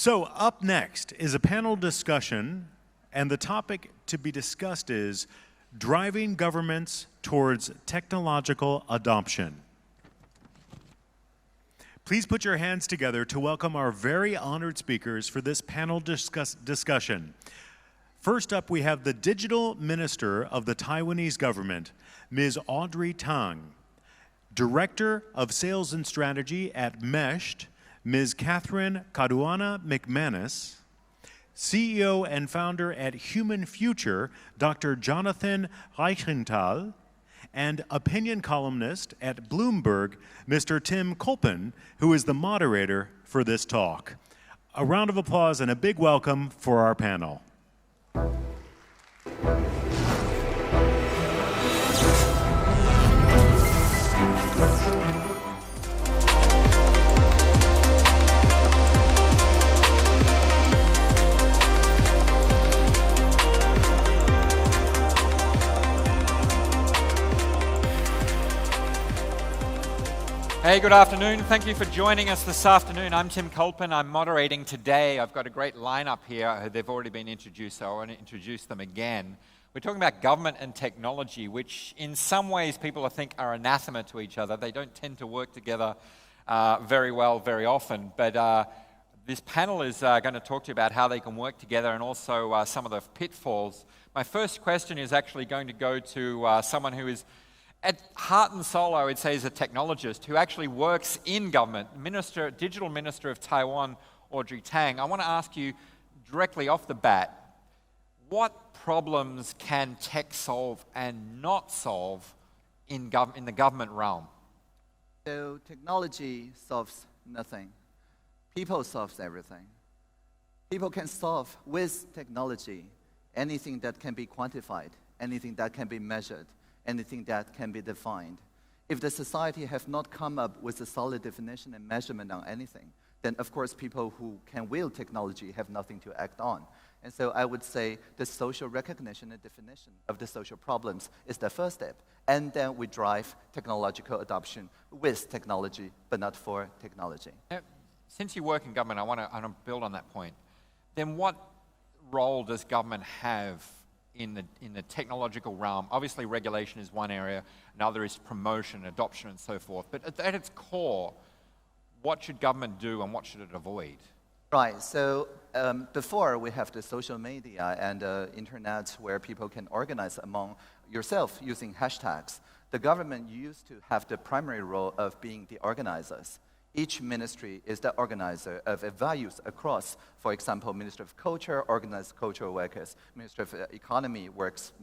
So up next is a panel discussion, and the topic to be discussed is driving governments towards technological adoption. Please put your hands together to welcome our very honored speakers for this panel discussion. First up, we have the Digital Minister of the Taiwanese government, Ms. Audrey Tang, Director of Sales and Strategy at MESHT, Ms. Carauana-McManus, CEO and founder at Human Future, Dr. Jonathan Reichental, and opinion columnist at Bloomberg, Mr. Tim Culpan, who is the moderator for this talk. A round of applause and a big welcome for our panel. Hey, good afternoon. Thank you for joining us this afternoon. I'm Tim Culpan. I'm moderating today. I've got a great lineup here. They've already been introduced, so I want to introduce them again. We're talking about government and technology, which in some ways people think are anathema to each other. They don't tend to work together very well very often. But this panel is going to talk to you about how they can work together and also some of the pitfalls. My first question is actually going to go to someone who is at heart and soul, I would say, is a technologist who actually works in government, Digital Minister of Taiwan, Audrey Tang. I want to ask you directly off the bat, what problems can tech solve and not solve in the government realm? So technology solves nothing. People solves everything. People can solve with technology anything that can be quantified, anything that can be measured, anything that can be defined. If the society have not come up with a solid definition and measurement on anything, then of course people who can wield technology have nothing to act on. And so I would say the social recognition and definition of the social problems is the first step. And then we drive technological adoption with technology, but not for technology. Now, since you work in government, I want to build on that point. Then what role does government have in the technological realm? Obviously, regulation is one area, another is promotion, adoption, and so forth. But at its core, what should government do and what should it avoid? Right, so before we have the social media and internet where people can organize among yourself using hashtags, the government used to have the primary role of being the organizers. Each ministry is the organizer of values across, for example, Ministry of Culture organizes cultural workers, Ministry of Economy works,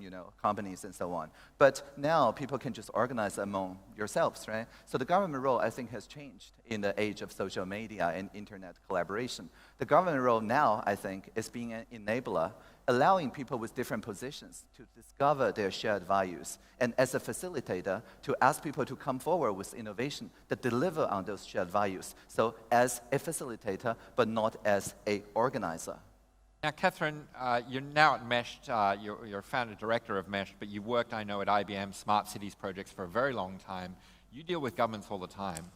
companies and so on. But now people can just organize among yourselves, right? So the government role, I think, has changed in the age of social media and internet collaboration. The government role now, I think, is being an enabler, allowing people with different positions to discover their shared values, and as a facilitator, to ask people to come forward with innovation that deliver on those shared values. So as a facilitator, but not as an organizer. Now, Catherine, you're now at MESHT, you're founder director of MESHT, but you worked, I know, at IBM Smart Cities projects for a very long time. You deal with governments all the time.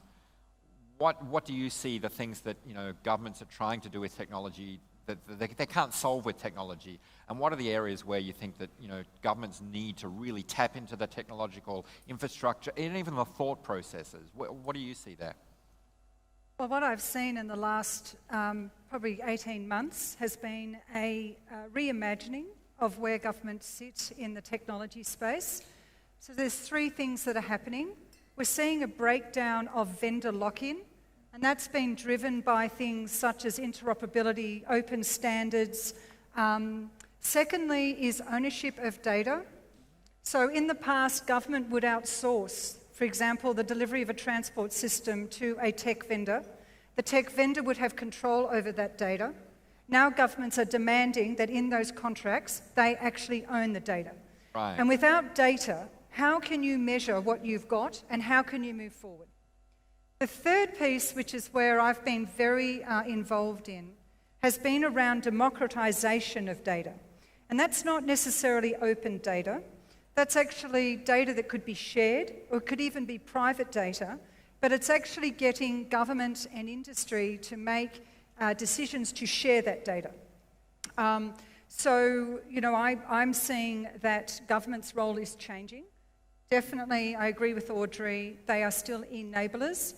What do you see the things that governments are trying to do with technology that they can't solve with technology? And what are the areas where you think that governments need to really tap into the technological infrastructure and even the thought processes? What do you see there? Well, what I've seen in the last probably 18 months has been a reimagining of where governments sit in the technology space. So there's three things that are happening. We're seeing a breakdown of vendor lock-in, and that's been driven by things such as interoperability, open standards. Secondly is ownership of data. So in the past, government would outsource, for example, the delivery of a transport system to a tech vendor. The tech vendor would have control over that data. Now governments are demanding that in those contracts, they actually own the data. Right. And without data, how can you measure what you've got and how can you move forward? The third piece, which is where I've been very involved in, has been around democratization of data. And that's not necessarily open data. That's actually data that could be shared or could even be private data, but it's actually getting government and industry to make decisions to share that data. So, I'm seeing that government's role is changing. Definitely, I agree with Audrey, they are still enablers,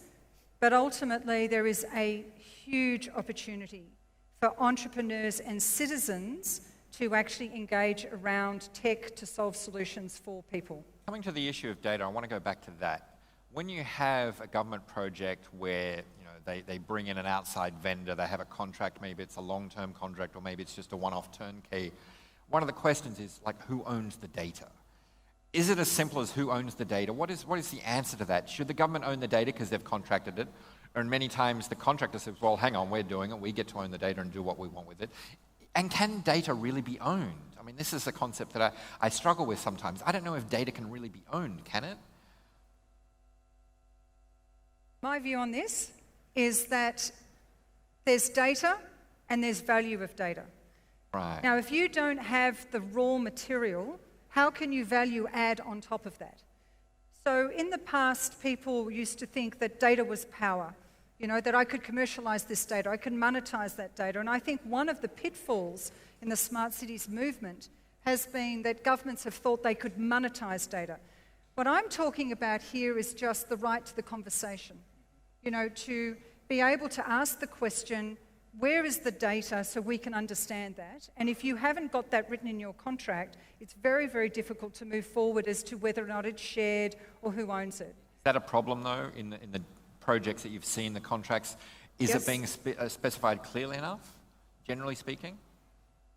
but ultimately there is a huge opportunity for entrepreneurs and citizens to actually engage around tech to solve solutions for people. Coming to the issue of data, I want to go back to that. When you have a government project where they bring in an outside vendor, they have a contract, maybe it's a long-term contract or maybe it's just a one-off turnkey, one of the questions is like, who owns the data? Is it as simple as who owns the data? What is the answer to that? Should the government own the data because they've contracted it? Or many times the contractor says, well, hang on, we're doing it, we get to own the data and do what we want with it. And can data really be owned? I mean, this is a concept that I struggle with sometimes. I don't know if data can really be owned, can it? My view on this is that there's data and there's value of data. Right. Now, if you don't have the raw material, how can you value add on top of that? So in the past, people used to think that data was power, that I could commercialize this data, I could monetize that data. And I think one of the pitfalls in the smart cities movement has been that governments have thought they could monetize data. What I'm talking about here is just the right to the conversation, to be able to ask the question, where is the data so we can understand that? And if you haven't got that written in your contract, it's very, very difficult to move forward as to whether or not it's shared or who owns it. Is that a problem, though, in the projects that you've seen, the contracts? Is Yes. it being specified clearly enough, generally speaking?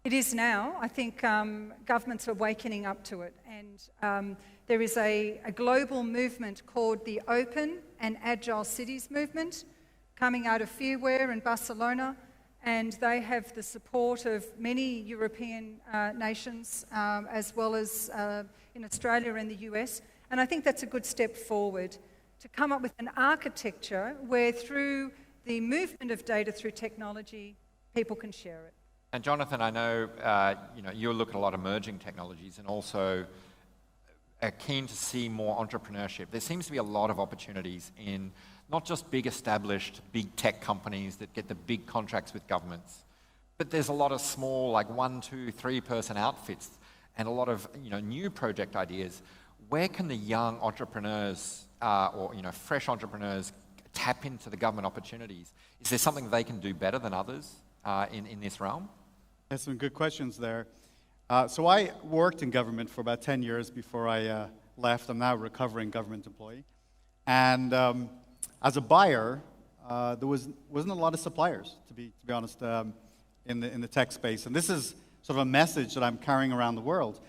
It is now. I think governments are wakening up to it. And there is a global movement called the Open and Agile Cities movement coming out of Fearware in Barcelona. And they have the support of many European nations, as well as in Australia and the US. And I think that's a good step forward to come up with an architecture where through the movement of data through technology, people can share it. And Jonathan, I know you look at a lot of emerging technologies and also are keen to see more entrepreneurship. There seems to be a lot of opportunities in not just big established, big tech companies that get the big contracts with governments, but there's a lot of small, like 1, 2, 3 person outfits and a lot of new project ideas. Where can the young entrepreneurs or fresh entrepreneurs tap into the government opportunities? Is there something they can do better than others in this realm? There's some good questions there. So I worked in government for about 10 years before I left. I'm now a recovering government employee. And as a buyer, there wasn't a lot of suppliers, to be honest, in the tech space. And this is sort of a message that I'm carrying around the world.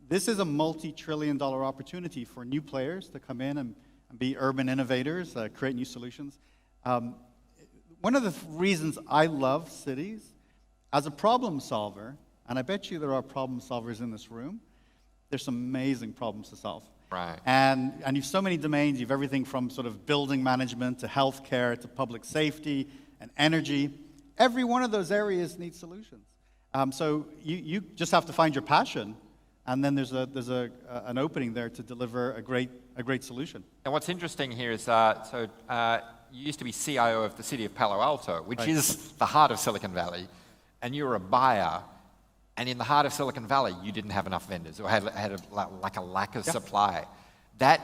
This is a multi-trillion-dollar opportunity for new players to come in and be urban innovators, create new solutions. One of the reasons I love cities, as a problem solver, and I bet you there are problem solvers in this room, there's some amazing problems to solve. Right. And you've so many domains. You've everything from sort of building management to healthcare to public safety and energy. Every one of those areas needs solutions. So you just have to find your passion, and then there's an opening there to deliver a great solution. And what's interesting here is, you used to be CIO of the city of Palo Alto, which Right. is the heart of Silicon Valley, and you were a buyer, and in the heart of Silicon Valley, you didn't have enough vendors, or had a lack of supply. That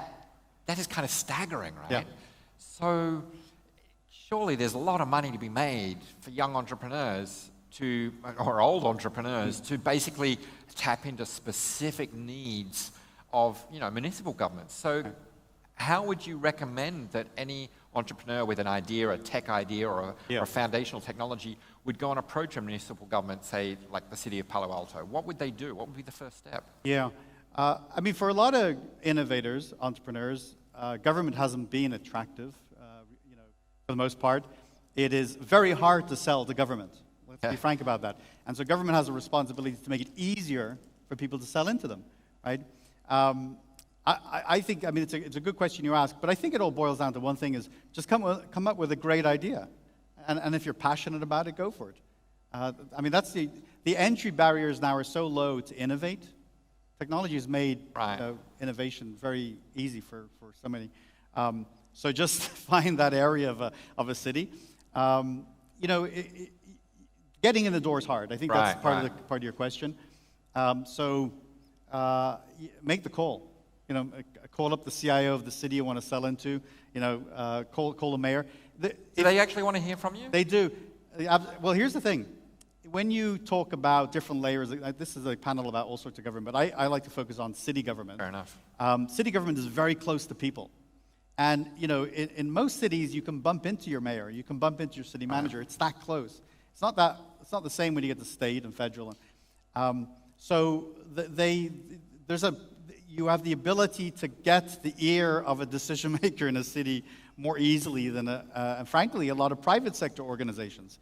is kind of staggering, right? Yeah. So surely there's a lot of money to be made for young entrepreneurs or old entrepreneurs to basically tap into specific needs of municipal governments. So how would you recommend that any entrepreneur with an idea, a tech idea, or a foundational technology would go and approach a municipal government, say, like the city of Palo Alto? What would they do? What would be the first step? Yeah. I mean, for a lot of innovators, entrepreneurs, government hasn't been attractive, for the most part. It is very hard to sell to government. Let's be frank about that. And so government has a responsibility to make it easier for people to sell into them, right? I think, it's a good question you ask, but I think it all boils down to one thing: is just come up with a great idea. And if you're passionate about it, go for it. That's the entry barriers now are so low to innovate. Technology has made innovation very easy for so many. So just find that area of a city. getting in the door is hard. I think that's part of your question. Make the call. Call up the CIO of the city you want to sell into. Call the mayor. Do they actually want to hear from you? They do. Well, here's the thing. When you talk about different layers, this is a panel about all sorts of government, but I like to focus on city government. Fair enough. City government is very close to people. And, in most cities, you can bump into your mayor. You can bump into your city manager. It's that close. It's not the same when you get to state and federal. You have the ability to get the ear of a decision maker in a city more easily than, frankly, a lot of private sector organizations.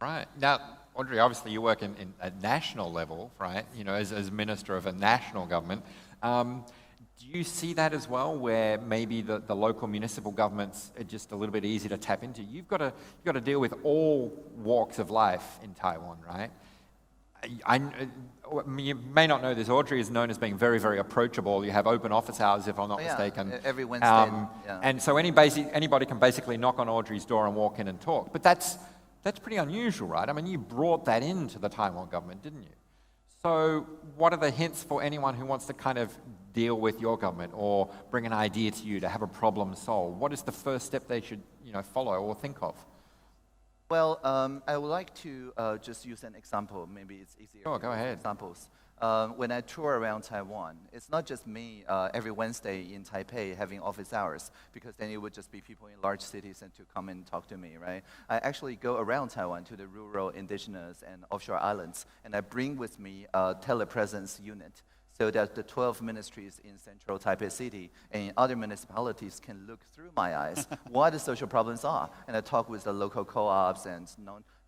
Right. Now, Audrey, obviously you work in a national level, right? As minister of a national government. Do you see that as well, where maybe the local municipal governments are just a little bit easier to tap into? You've got to deal with all walks of life in Taiwan, right? You may not know this. Audrey is known as being very, very approachable. You have open office hours, if I'm not mistaken. Every Wednesday. And so anybody can basically knock on Audrey's door and walk in and talk. But that's pretty unusual, right? I mean, you brought that into the Taiwan government, didn't you? So what are the hints for anyone who wants to kind of deal with your government or bring an idea to you to have a problem solved? What is the first step they should follow or think of? Well, I would like to just use an example. Maybe it's easier. Sure, go ahead. Examples. When I tour around Taiwan, it's not just me every Wednesday in Taipei having office hours, because then it would just be people in large cities and to come and talk to me, right? I actually go around Taiwan to the rural, indigenous, and offshore islands, and I bring with me a telepresence unit, so that the 12 ministries in central Taipei City and in other municipalities can look through my eyes what the social problems are. And I talk with the local co-ops and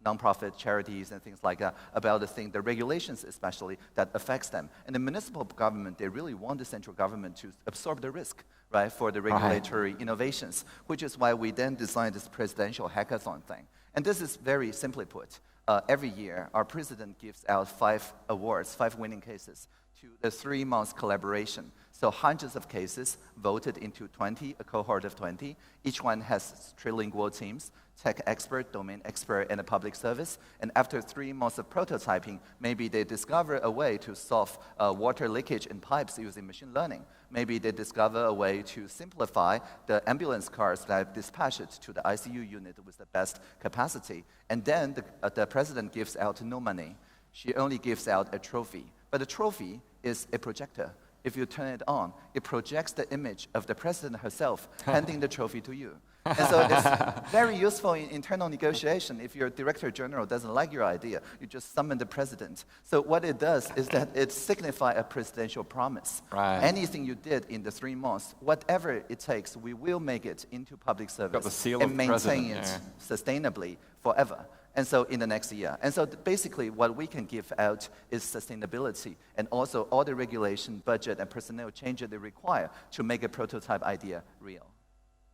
non-profit charities and things like that about the regulations especially that affects them. And the municipal government, they really want the central government to absorb the risk, right, for the regulatory innovations, which is why we then designed this presidential hackathon thing. And this is very simply put. Every year, our president gives out 5 awards, 5 winning cases, to the 3-month collaboration. So hundreds of cases voted into 20, a cohort of 20. Each one has trilingual teams, tech expert, domain expert, and a public service. And after 3 months of prototyping, maybe they discover a way to solve water leakage in pipes using machine learning. Maybe they discover a way to simplify the ambulance cars that dispatch it to the ICU unit with the best capacity. And then the president gives out no money. She only gives out a trophy. But the trophy is a projector. If you turn it on, it projects the image of the president herself handing the trophy to you. And so it's very useful in internal negotiation. If your director general doesn't like your idea, you just summon the president. So what it does is that it signifies a presidential promise. Right. Anything you did in the 3 months, whatever it takes, we will make it into public service Got the seal and of maintain president, it sustainably forever. And so in the next year. And so basically what we can give out is sustainability and also all the regulation, budget, and personnel changes they require to make a prototype idea real.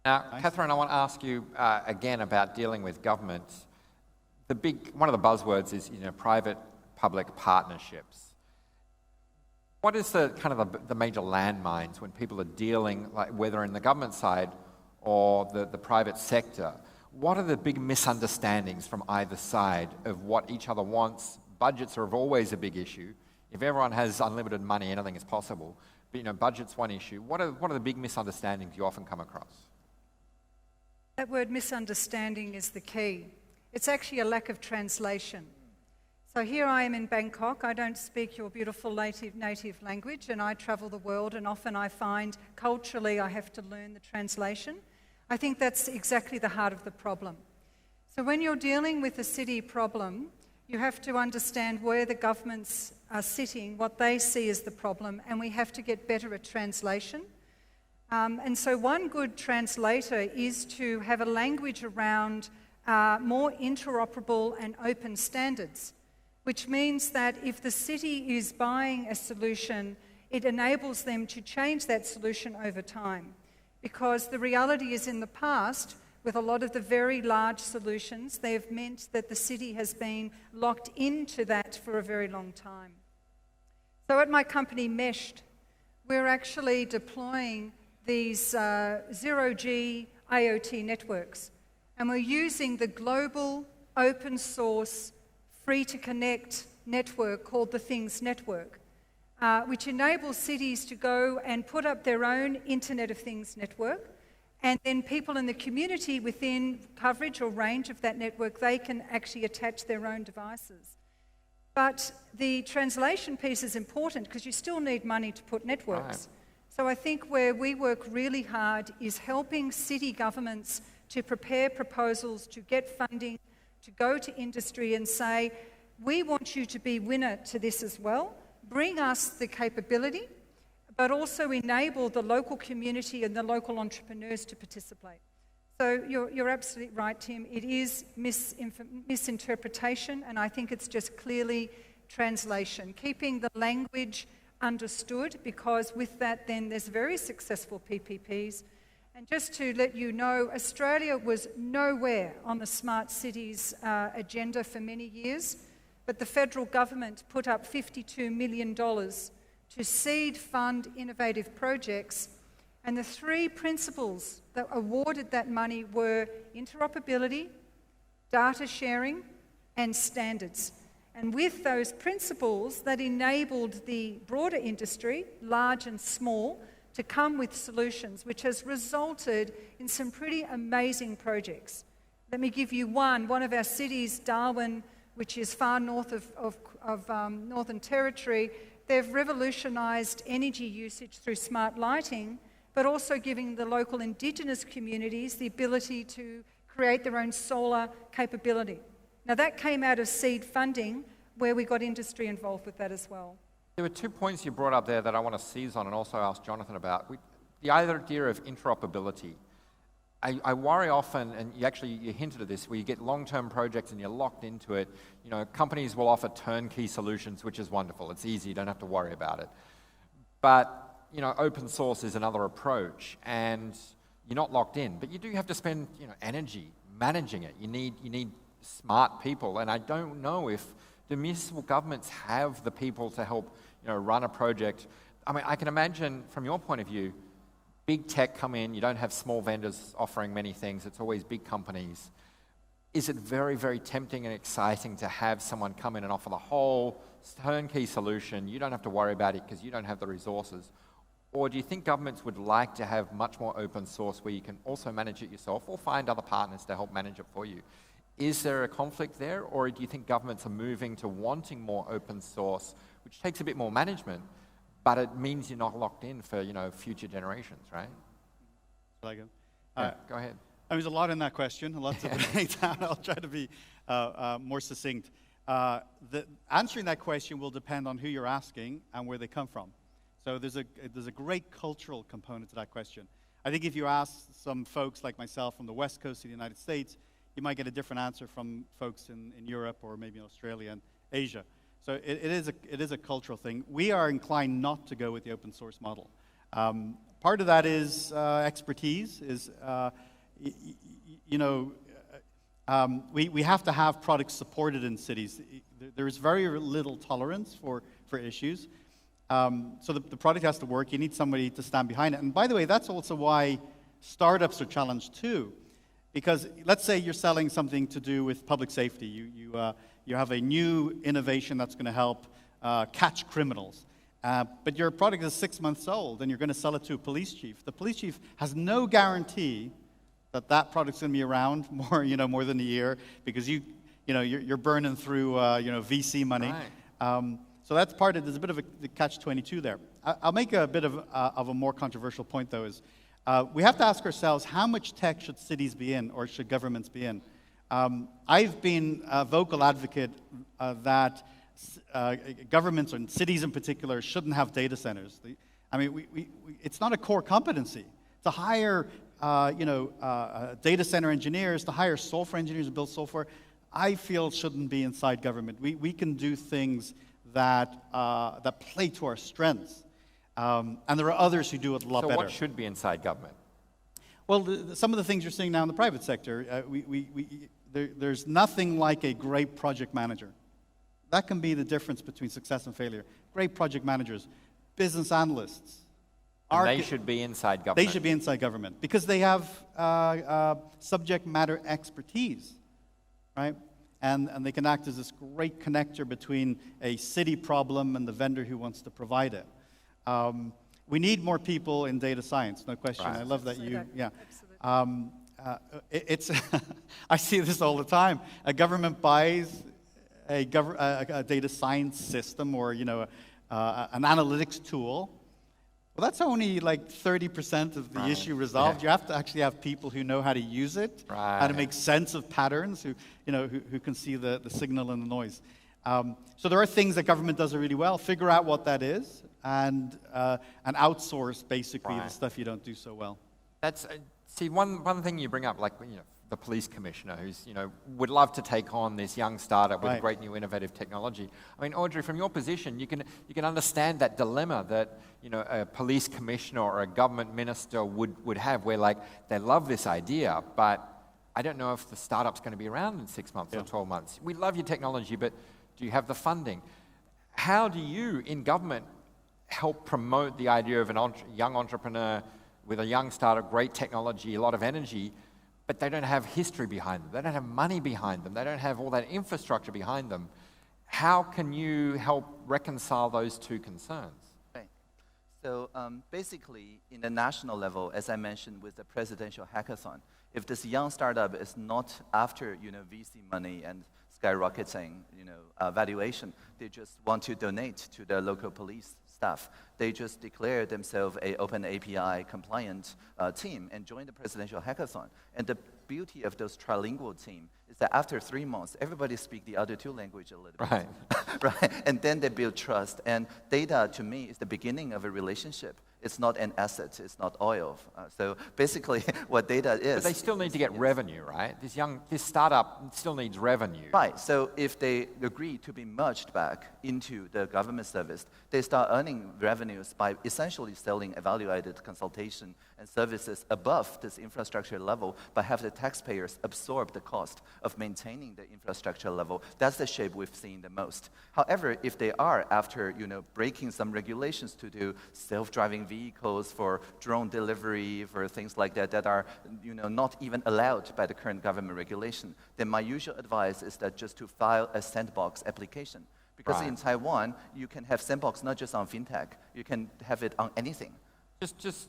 Now, Catherine, I want to ask you again about dealing with governments. One of the buzzwords is private-public partnerships. What is the kind of the major landmines when people are dealing, like whether in the government side or the private sector? What are the big misunderstandings from either side of what each other wants? Budgets are always a big issue. If everyone has unlimited money, anything is possible. But budget's one issue. What are the big misunderstandings you often come across? That word misunderstanding is the key. It's actually a lack of translation. So here I am in Bangkok. I don't speak your beautiful native language, and I travel the world, and often I find culturally I have to learn the translation. I think that's exactly the heart of the problem. So when you're dealing with a city problem, you have to understand where the governments are sitting, what they see as the problem, and we have to get better at translation. And so one good translator is to have a language around more interoperable and open standards, which means that if the city is buying a solution, it enables them to change that solution over time. Because the reality is in the past, with a lot of the very large solutions, they have meant that the city has been locked into that for a very long time. So at my company, Meshed, we're actually deploying these zero-G IoT networks. And we're using the global open source, free to connect network called the Things Network, which enables cities to go and put up their own Internet of Things network, and then people in the community within coverage or range of that network, they can actually attach their own devices. But the translation piece is important because you still need money to put networks. Right. So I think where we work really hard is helping city governments to prepare proposals, to get funding, to go to industry and say, we want you to be winner to this as well. Bring us the capability, but also enable the local community and the local entrepreneurs to participate. So you're absolutely right, Tim. It is misinterpretation, and I think it's just clearly translation. Keeping the language understood, because with that then there's very successful PPPs. And just to let you know, Australia was nowhere on the Smart Cities agenda for many years, but the federal government put up $52 million to seed fund innovative projects. And the three principles that awarded that money were interoperability, data sharing, and standards. And with those principles, that enabled the broader industry, large and small, to come with solutions, which has resulted in some pretty amazing projects. Let me give you one. One of our cities, Darwin, which is far north of Northern Territory, they've revolutionised energy usage through smart lighting, but also giving the local Indigenous communities the ability to create their own solar capability. Now that came out of seed funding, where we got industry involved with that as well. There were 2 points you brought up there that I want to seize on and also ask Jonathan about. The idea of interoperability. I worry often, and you hinted at this, where you get long-term projects and you're locked into it. You know, companies will offer turnkey solutions, which is wonderful. It's easy, you don't have to worry about it. But, you know, open source is another approach, and you're not locked in. But you do have to spend, you know, energy managing it. You need smart people, and I don't know if the municipal governments have the people to help, you know, run a project. I mean, I can imagine from your point of view, big tech come in, you don't have small vendors offering many things, it's always big companies. Is it very, very tempting and exciting to have someone come in and offer the whole turnkey solution? You don't have to worry about it because you don't have the resources. Or do you think governments would like to have much more open source where you can also manage it yourself or find other partners to help manage it for you? Is there a conflict there, or do you think governments are moving to wanting more open source, which takes a bit more management, but it means you're not locked in for, you know, future generations, right? Shall I go? Yeah, go ahead. There's a lot in that question, a lot to break down. I'll try to be more succinct. Answering that question will depend on who you're asking and where they come from. So there's a great cultural component to that question. I think if you ask some folks like myself from the West Coast of the United States, you might get a different answer from folks in Europe or maybe in Australia and Asia. So it is a cultural thing. We are inclined not to go with the open source model. Part of that is expertise. We have to have products supported in cities. There is very little tolerance for issues. So the product has to work. You need somebody to stand behind it. And by the way, that's also why startups are challenged too. Because let's say you're selling something to do with public safety. You have a new innovation that's going to help catch criminals. But your product is 6 months old and you're going to sell it to a police chief. The police chief has no guarantee that that product's going to be around more than a year because you're burning through VC money. Right. So that's part of it. There's a bit of a catch-22 there. I'll make a bit of a more controversial point though. We have to ask ourselves, how much tech should cities be in or should governments be in? I've been a vocal advocate that governments and cities in particular shouldn't have data centers. It's not a core competency. To hire data center engineers, to hire software engineers to build software, I feel shouldn't be inside government. We can do things that play to our strengths. And there are others who do it a lot better. So what should be inside government? Well, some of the things you're seeing now in the private sector, there's nothing like a great project manager. That can be the difference between success and failure. Great project managers, business analysts. And they should be inside government. They should be inside government because they have subject matter expertise, right? and they can act as this great connector between a city problem and the vendor who wants to provide it. We need more people in data science, no question. Right. I love that you, yeah. Absolutely. It's I see this all the time. A government buys a data science system or an analytics tool. Well, that's only like 30% of the issue resolved. Yeah. You have to actually have people who know how to use it, how to make sense of patterns, who can see the signal and the noise. So there are things that government does really well. Figure out what that is, and outsource basically the stuff you don't do so well. That's see one thing you bring up, like the police commissioner who's would love to take on this young startup with great new innovative technology. I mean, Audrey, from your position, you can understand that dilemma that a police commissioner or a government minister would have, where like they love this idea, but I don't know if the startup's going to be around in 6 months or 12 months. We love your technology, but do you have the funding? How do you in government help promote the idea of a young entrepreneur with a young startup, great technology, a lot of energy, but they don't have history behind them, they don't have money behind them, they don't have all that infrastructure behind them? How can you help reconcile those two concerns? Right. So basically, in the national level, as I mentioned with the presidential hackathon, if this young startup is not after VC money and skyrocketing valuation, they just want to donate to the local police staff. They just declare themselves an open API compliant team and join the presidential hackathon. And the beauty of those trilingual team is that after 3 months, everybody speaks the other two languages a little bit. Right. Right. And then they build trust. And data, to me, is the beginning of a relationship. It's not an asset. It's not oil. So basically, what data is... But they still need to get revenue, right? This startup still needs revenue. Right. So if they agree to be merged back into the government service, they start earning revenues by essentially selling evaluated consultation and services above this infrastructure level, but have the taxpayers absorb the cost of maintaining the infrastructure level. That's the shape we've seen the most. However, if they are after breaking some regulations to do self-driving vehicles, for drone delivery, for things like that that are not even allowed by the current government regulation, then my usual advice is that just to file a sandbox application. Because in Taiwan, you can have sandbox not just on fintech, you can have it on anything. Just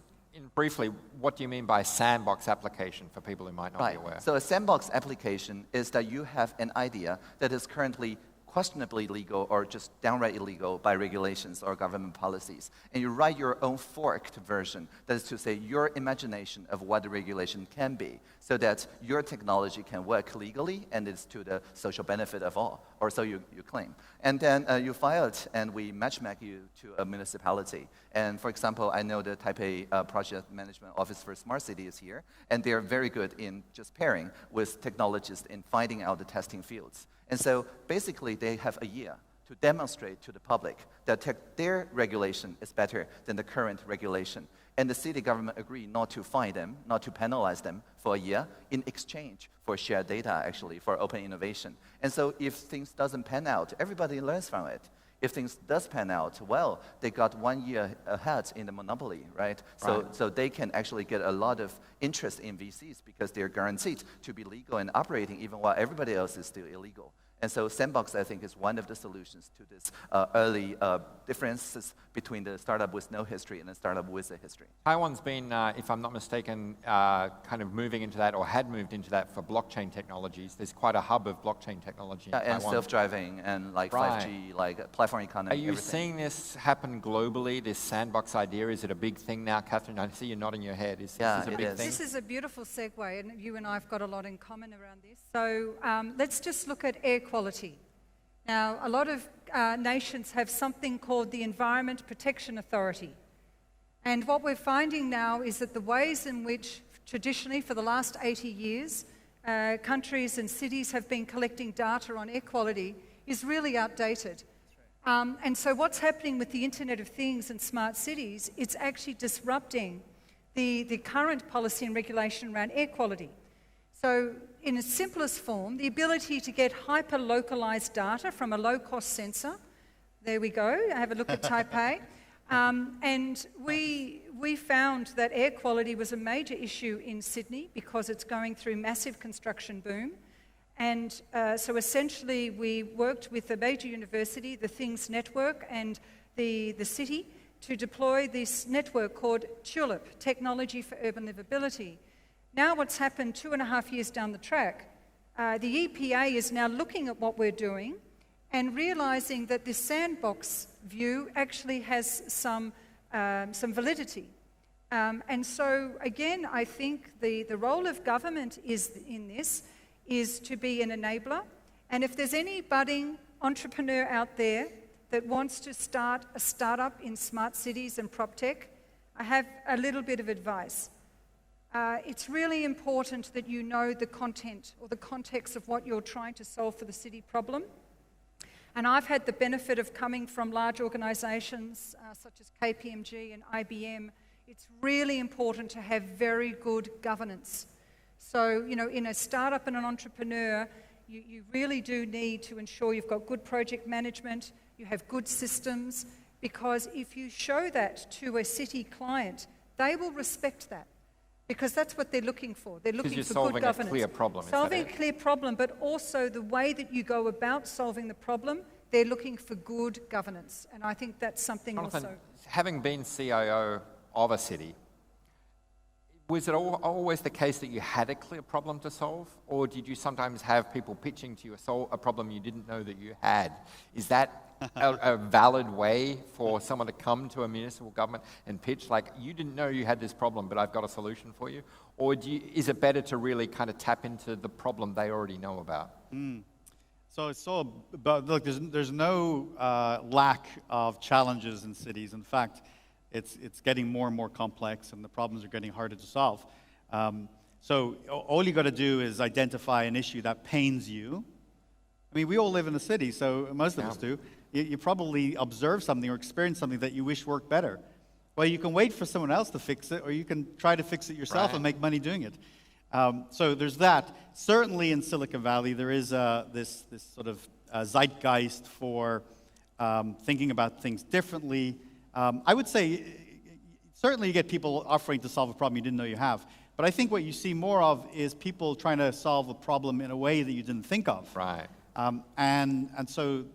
briefly, what do you mean by sandbox application for people who might not be aware? So a sandbox application is that you have an idea that is currently questionably legal or just downright illegal by regulations or government policies. And you write your own forked version, that is to say your imagination of what the regulation can be, so that your technology can work legally and it's to the social benefit of all, or so you claim. And then you file it and we matchmake you to a municipality. And for example, I know the Taipei Project Management Office for Smart City is here, and they're very good in just pairing with technologists in finding out the testing fields. And so basically they have a year to demonstrate to the public that their regulation is better than the current regulation. And the city government agreed not to fine them, not to penalize them for a year in exchange for shared data, actually, for open innovation. And so if things doesn't pan out, everybody learns from it. If things does pan out, well, they got 1 year ahead in the monopoly, right? So they can actually get a lot of interest in VCs because they're guaranteed to be legal and operating even while everybody else is still illegal. And so Sandbox, I think, is one of the solutions to this early differences between the startup with no history and the startup with a history. Taiwan's been, if I'm not mistaken, kind of moving into that, or had moved into that for blockchain technologies. There's quite a hub of blockchain technology in Taiwan. And self-driving and like 5G, like platform economy, Are you seeing this happen globally, this sandbox idea? Is it a big thing now, Catherine? I see you nodding your head. Is this a big thing? This is a beautiful segue, and you and I have got a lot in common around this. So let's just look at air quality. Now, a lot of nations have something called the Environment Protection Authority. And what we're finding now is that the ways in which traditionally for the last 80 years, countries and cities have been collecting data on air quality is really outdated. And so what's happening with the Internet of Things and smart cities, it's actually disrupting the current policy and regulation around air quality. So in its simplest form, the ability to get hyper-localized data from a low-cost sensor. There we go. Have a look at Taipei. And we found that air quality was a major issue in Sydney because it's going through massive construction boom. And so essentially we worked with the major university, the Things Network, and the city to deploy this network called TULIP, Technology for Urban Livability. Now what's happened 2.5 years down the track, the EPA is now looking at what we're doing and realizing that this sandbox view actually has some validity. And so again, I think the role of government is to be an enabler. And if there's any budding entrepreneur out there that wants to start a startup in smart cities and prop tech, I have a little bit of advice. It's really important that you know the content or the context of what you're trying to solve for the city problem. And I've had the benefit of coming from large organizations such as KPMG and IBM. It's really important to have very good governance. So, you know, in a startup and an entrepreneur, you really do need to ensure you've got good project management, you have good systems, because if you show that to a city client, they will respect that, because that's what they're looking for. They're looking for good governance. Solving a clear problem. Solving a clear problem, but also the way that you go about solving the problem, they're looking for good governance. And I think that's something Jonathan, also. having been CIO of a city, was it always the case that you had a clear problem to solve? Or did you sometimes have people pitching to you a problem you didn't know that you had? Is that a valid way for someone to come to a municipal government and pitch, like, you didn't know you had this problem, but I've got a solution for you? Or is it better to really kind of tap into the problem they already know about? So it's all about, look, there's no lack of challenges in cities. In fact, it's getting more and more complex, and the problems are getting harder to solve. So all you got to do is identify an issue that pains you. I mean, we all live in the city, so most of us do. You probably observe something or experience something that you wish worked better. Well, you can wait for someone else to fix it, or you can try to fix it yourself and make money doing it. So there's that. Certainly in Silicon Valley, there is this sort of zeitgeist for thinking about things differently. I would say certainly you get people offering to solve a problem you didn't know you have. But I think what you see more of is people trying to solve a problem in a way that you didn't think of. Right. And so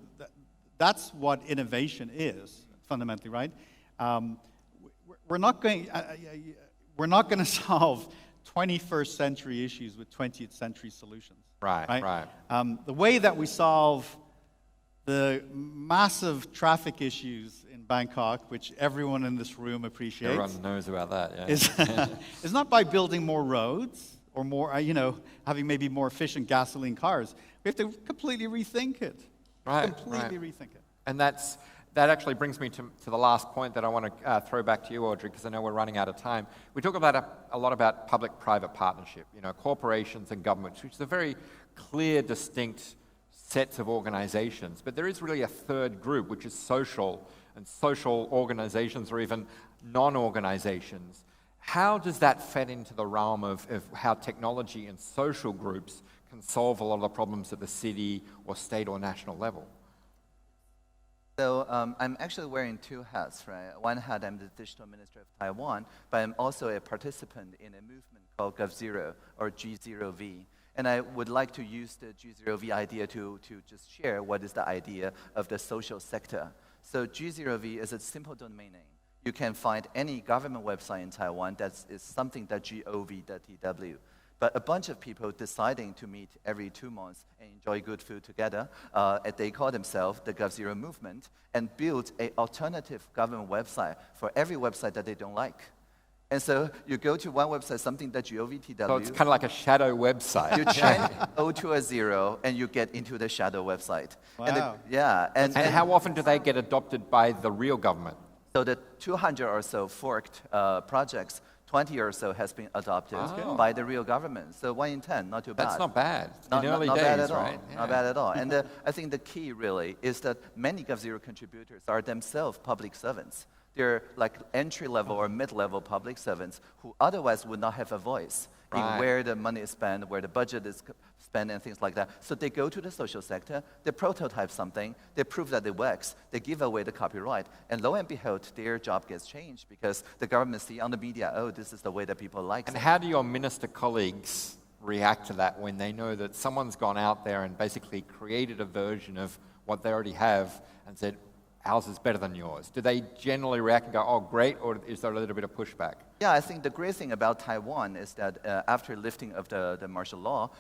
that's what innovation is, fundamentally, right? We're not going to solve 21st century issues with 20th century solutions. Right. The way that we solve the massive traffic issues in Bangkok, which everyone in this room appreciates. Everyone knows about that, yeah. is not by building more roads or more, having maybe more efficient gasoline cars. We have to completely rethink it. Completely rethink it. And that actually brings me to the last point that I want to throw back to you, Audrey, because I know we're running out of time. We talk about a lot about public-private partnership, corporations and governments, which is a very clear, distinct sets of organizations. But there is really a third group, which is social, and social organizations or even non-organizations. How does that fit into the realm of how technology and social groups can solve a lot of the problems at the city or state or national level? So I'm actually wearing two hats, right? One hat, I'm the digital minister of Taiwan, but I'm also a participant in a movement called GovZero, or G0V. And I would like to use the G0V idea to just share what is the idea of the social sector. So G0V is a simple domain name. You can find any government website in Taiwan that is something.gov.tw. But a bunch of people deciding to meet every 2 months and enjoy good food together, they call themselves the GovZero movement, and build an alternative government website for every website that they don't like. And so you go to one website, something.gov.tw. So it's kind of like a shadow website. You change O to a 0, and you get into the shadow website. Wow. And how often do they get adopted by the real government? So the 200 or so forked projects, 20 or so has been adopted by the real government. So 1 in 10, not too bad. That's not bad. Not early days, bad at all. right? Yeah. Not bad at all. And I think the key really is that many GovZero contributors are themselves public servants. They're like entry-level or mid-level public servants who otherwise would not have a voice in where the money is spent, where the budget is spent, and things like that. So they go to the social sector, they prototype something, they prove that it works, they give away the copyright, and lo and behold, their job gets changed because the government see on the media, oh, this is the way that people like it. And how do your minister colleagues react to that when they know that someone's gone out there and basically created a version of what they already have and said, ours is better than yours? Do they generally react and go, oh, great, or is there a little bit of pushback? Yeah, I think the great thing about Taiwan is that after lifting of the martial law,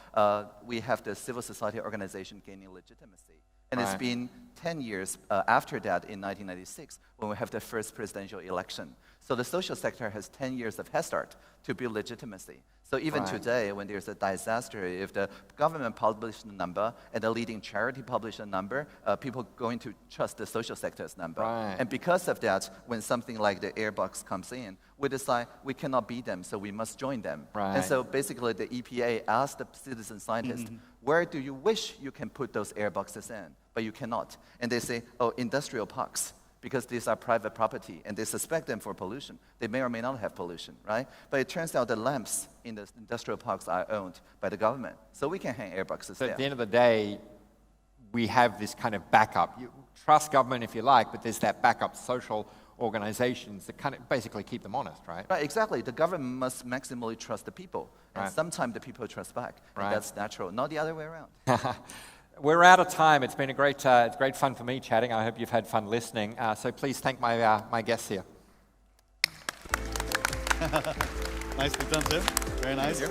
we have the civil society organization gaining legitimacy. And it's Right. been 10 years after that in 1996 when we have the first presidential election. So the social sector has 10 years of head start to build legitimacy. So even Right. today, when there's a disaster, if the government publishes a number and the leading charity publishes a number, people are going to trust the social sector's number. Right. And because of that, when something like the airbox comes in, we decide we cannot beat them, so we must join them. Right. And so basically, the EPA asked the citizen scientists, where do you wish you can put those airboxes in, but you cannot? And they say, oh, industrial parks, because these are private property, and they suspect them for pollution. They may or may not have pollution, right? But it turns out the lamps in the industrial parks are owned by the government, so we can hang airboxes So there. at the end of the day, we have this kind of backup. You trust government if you like, but there's that backup social organizations that kind of basically keep them honest, right? Right, exactly. The government must maximally trust the people, and Right. sometimes the people trust back. Right. And that's natural, not the other way around. We're out of time. It's been it's great fun for me chatting. I hope you've had fun listening. So please thank my guests here. Nicely done, Tim. Very nice.